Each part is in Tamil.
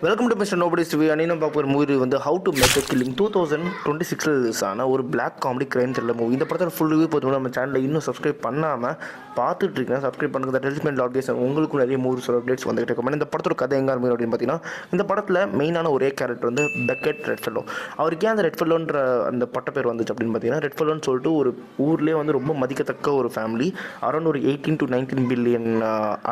Welcome to mister nobody's review. அன்னைக்கு நம்ம பார்க்குற மூவி வந்து how to make a killing 2026 release ஆன ஒரு black comedy crime thriller movie. இந்த படத்தில் ஃபுல் ரிவ்யூ பார்த்தோம்னா நம்ம சேனலில் இன்னும் சப்ஸ்கிரைப் பண்ணாமல் பார்த்துட்டு இருக்கேன். சப்ஸ்கிரைப் பண்ணுங்க. டெலிஸ்மெண்ட் அப்டேட்ஸ் உங்களுக்கும் நிறைய மூவிஸ் அப்டேட்ஸ் வந்துகிட்டு இருக்கும். இந்த படத்தோட கதை எங்கே ஆரம்பிக்கும் அப்படின்னு பார்த்தீங்கன்னா, இந்த படத்தில் மெயினான ஒரே கேரக்டர் வந்து பெக்கெட் ரெட்ஃபெல்லோ. அவருக்கு ஏன் அந்த ரெட்ஃபெல்லோன்ற அந்த பட்ட பேர் வந்துச்சு அப்படின்னு பார்த்தீங்கன்னா, ரெட்ஃபெல்லோன்னு சொல்லிட்டு ஒரு ஊர்லேயே வந்து ரொம்ப மதிக்கத்தக்க ஒரு ஃபேமிலி. அரௌண்ட் ஒரு 18 to 19 பில்லியன்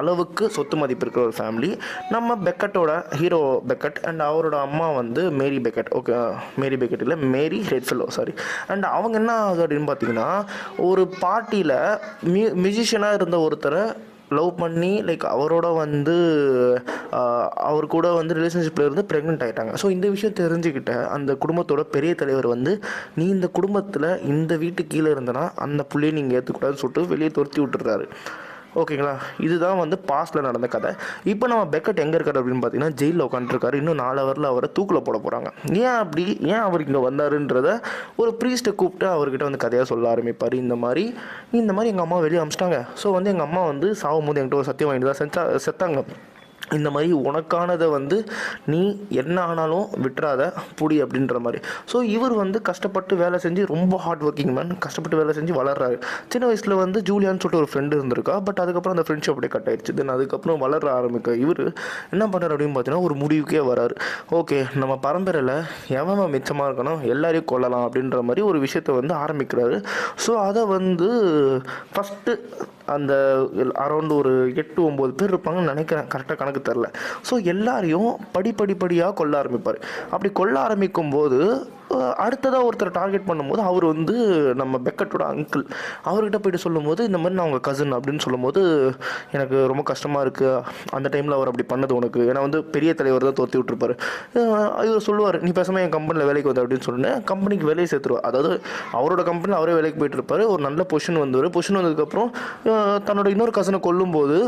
அளவுக்கு சொத்து மதிப்பு இருக்கிற ஒரு ஃபேமிலி. நம்ம பெக்கட்டோட ஹீரோ பெக்கட் அண்ட் அவரோட அம்மா வந்து மேரி பெக்கட். ஓகே, மேரி பெக்கட் இல்லை, மேரி ரெட்ஃபெல்லோ, சாரி. அண்ட் அவங்க என்ன ஆகுது அப்படின்னு பார்த்தீங்கன்னா, ஒரு பார்ட்டியில் மியூசிஷியனாக இருந்த ஒருத்தரை லவ் பண்ணி அவரோட வந்து அவர் கூட வந்து ரிலேஷன்ஷிப்பில் இருந்து ப்ரெக்னென்ட் ஆகிட்டாங்க. ஸோ இந்த விஷயம் தெரிஞ்சுக்கிட்ட அந்த குடும்பத்தோட பெரிய தலைவர் வந்து, நீ இந்த குடும்பத்தில் இந்த வீட்டு கீழே இருந்தனா அந்த புள்ளையை நீங்கள் ஏற்றுக்கூடாதுன்னு சொல்லிட்டு வெளியே துரத்தி விட்டுறாரு. ஓகேங்களா, இதுதான் வந்து பாஸ்ட்டில் நடந்த கதை. இப்போ நம்ம பெக்கட் எங்கே இருக்காரு அப்படின்னு பார்த்தீங்கன்னா, ஜெயிலில் உட்காந்துருக்காரு. இன்னும் 4 ஹவரில் அவரை தூக்கில் போட போகிறாங்க. ஏன் அவர் இங்கே வந்தாருன்றத ஒரு ப்ரீஸ்ட்டை கூப்பிட்டு அவர்கிட்ட வந்து கதையாக சொல்ல ஆரம்பிப்பார். இந்த மாதிரி எங்கள் அம்மா வெளியே அமிச்சிட்டாங்க. ஸோ வந்து எங்கள் அம்மா வந்து சாகும் போது என்கிட்ட ஒரு சத்தியம் வாங்கிட்டு தான் செத்தாங்க. இந்த மாதிரி உனக்கானதை வந்து நீ என்ன ஆனாலும் விட்டுறாத புடி அப்படின்ற மாதிரி. ஸோ இவர் வந்து கஷ்டப்பட்டு வேலை செஞ்சு, ரொம்ப ஹார்ட் ஒர்க்கிங் மேன், கஷ்டப்பட்டு வேலை செஞ்சு வளர்றாரு. சின்ன வயசில் வந்து ஜூலியான்னு சொல்லிட்டு ஒரு ஃப்ரெண்டு இருந்திருக்கா. பட் அதுக்கப்புறம் அந்த ஃப்ரெண்ட்ஷிப் அப்படியே கட் ஆயிடுச்சு. தென் அதுக்கப்புறம் வளர ஆரம்பிக்க இவர் என்ன பண்ணுறாரு அப்படின்னு பார்த்தீங்கன்னா, ஒரு முடிவுக்கே வராரு. ஓகே, நம்ம பரம்பரையில் எவன் மிச்சமாக இருக்கணும், எல்லாரையும் கொல்லலாம் அப்படின்ற மாதிரி ஒரு விஷயத்தை வந்து ஆரம்பிக்கிறாரு. ஸோ அதை வந்து ஃபஸ்ட்டு அந்த அரௌண்ட் ஒரு 8-9 பேர் இருப்பாங்கன்னு நினைக்கிறேன், கரெக்டாக கணக்கு தெரில. ஸோ எல்லாரையும் படிப்படியாக கொல்ல ஆரம்பிப்பார். அப்படி கொல்ல ஆரம்பிக்கும் போது அடுத்ததாக ஒருத்தர் டார்கெட் பண்ணும்போது, அவர் வந்து நம்ம பெக்கட்டோட அங்கிள். அவர்கிட்ட போய்ட்டு சொல்லும்போது, இந்த மாதிரி நான் உங்கள் கசின் அப்படின்னு சொல்லும்போது, எனக்கு ரொம்ப கஷ்டமாக இருக்குது அந்த டைமில் அவர் அப்படி பண்ணது உனக்கு. ஏன்னா வந்து பெரிய தலைவர் தான் தோற்றி விட்டுருப்பார். இவர் சொல்லுவார், நீ பேசாமல் என் கம்பெனியில் வேலைக்கு வந்து அப்படின்னு சொன்னேன். கம்பெனிக்கு வேலையை சேர்த்துருவார். அதாவது அவரோட கம்பெனியில் அவரே வேலைக்கு போயிட்டு இருப்பார். ஒரு நல்ல பொசிஷன் வந்துடுவார். பொசிஷன் வந்ததுக்கப்புறம் தன்னோட இன்னொரு கசனை கொல்லும்போது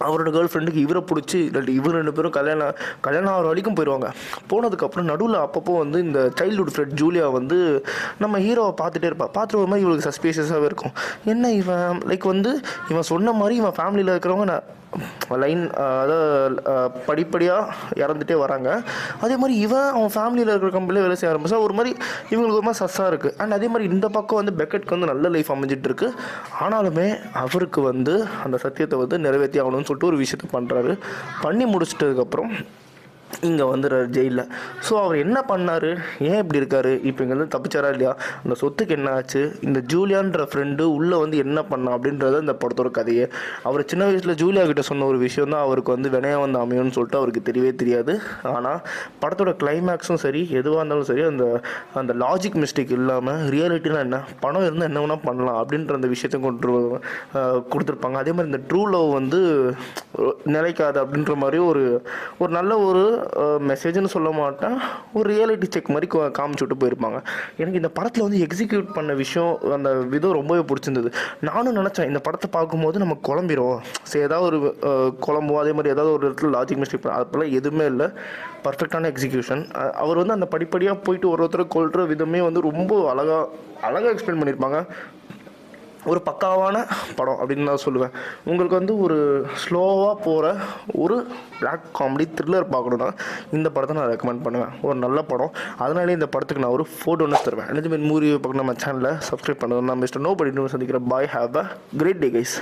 அவரோட கேர்ள் ஃப்ரெண்டுக்கு இவரை பிடிச்சி, இல்லாட்டி இவர் 2 பேரும் கல்யாணம் ஆகிற வரைக்கும் போயிடுவாங்க. போனதுக்கப்புறம் நடுவில் அப்பப்போ வந்து இந்த சைல்டுஹுட் ஃப்ரெண்ட் ஜூலியா வந்து நம்ம ஹீரோவை பார்த்துட்டே இருப்பாள். பார்த்துட்டு ஒரு மாதிரி இவளுக்கு சஸ்பீஷியஸாகவே இருக்கும். என்ன இவன் வந்து இவன் சொன்ன மாதிரி இவன் ஃபேமிலியில் இருக்கிறவங்க அதாவது படிப்படியாக இறந்துட்டே வராங்க. அதே மாதிரி அவன் ஃபேமிலியில் இருக்கிற கம்பெனியில் வேலை செய்ய ஆரம்பிச்சா ஒரு மாதிரி இவங்களுக்கு ஒரு மாதிரி சஸ்ஸாக இருக்குது. அண்ட் அதே மாதிரி இந்த பக்கம் வந்து பெக்கெட்க்கு வந்து நல்ல லைஃப் அமைஞ்சிட்ருக்கு. ஆனாலுமே அவருக்கு வந்து அந்த சத்தியத்தை வந்து நிறைவேற்றி ஆகணும்னு சொல்லிட்டு ஒரு விஷயத்தை பண்ணுறாரு. பண்ணி முடிச்சிட்டதுக்கப்புறம் இங்கே வந்துடுறாரு ஜெயிலில். ஸோ அவர் என்ன பண்ணார், ஏன் இப்படி இருக்கார், இப்போ இங்கே வந்து தப்பிச்சாரா இல்லையா, அந்த சொத்துக்கு என்ன ஆச்சு, இந்த ஜூலியான்ற ஃப்ரெண்டு உள்ளே வந்து என்ன பண்ணா அப்படின்றத இந்த படத்தோட கதையே. அவர் சின்ன வயசில் ஜூலியா கிட்ட சொன்ன ஒரு விஷயம் தான் அவருக்கு வந்து வினையாக வந்து அமையும்னு சொல்லிட்டு அவருக்கு தெரியவே தெரியாது. ஆனால் படத்தோட கிளைமேக்ஸும் சரி, எதுவாக இருந்தாலும் சரி, அந்த லாஜிக் மிஸ்டேக் இல்லாமல் ரியாலிட்டினா என்ன, பணம் இருந்தால் என்ன வேணால் பண்ணலாம் அப்படின்ற அந்த விஷயத்தை கொடுத்துருப்பாங்க. அதே மாதிரி இந்த ட்ரூ லவ் வந்து நிலைக்காது அப்படின்ற மாதிரி ஒரு நல்ல ஒரு மெசேஜ்னு சொல்ல மாட்டேன், ஒரு ரியாலிட்டி செக் மாதிரி காமிச்சு விட்டு போயிருப்பாங்க. எனக்கு இந்த படத்தில் வந்து எக்ஸிக்யூட் பண்ண விஷயம், அந்த விதம் ரொம்பவே பிடிச்சிருந்தது. நானும் நினச்சேன் இந்த படத்தை பார்க்கும்போது நம்ம குழம்பிடும், சரி ஏதாவது ஒரு குழம்போ, அதே மாதிரி ஏதாவது ஒரு இடத்துல லாஜிக் மிஸ்டேக் அப்போல்லாம் எதுவுமே இல்லை. பர்ஃபெக்டான எக்ஸிக்யூஷன். அவர் வந்து அந்த படிப்படியாக போயிட்டு ஒருத்தரை கொள்கிற விதமே வந்து ரொம்ப அழகாக எக்ஸ்பிளைன் பண்ணியிருப்பாங்க. ஒரு பக்காவான படம் அப்படின்னு நான் சொல்லுவேன். உங்களுக்கு வந்து ஒரு ஸ்லோவாக போகிற ஒரு பிளாக் காமெடி த்ரில்லர் பார்க்கணுன்னா இந்த படத்தை நான் ரெக்கமெண்ட் பண்ணுவேன். ஒரு நல்ல படம். அதனாலே இந்த படத்துக்கு நான் ஒரு 4 தருவேன். எனது மூவி பார்க்கணும், நம்ம சேனலில் சப்ஸ்கிரைப் பண்ணுவேன். நான் மிஸ்டர் நோபடி சந்திக்கிறேன். Bye, have a great day guys.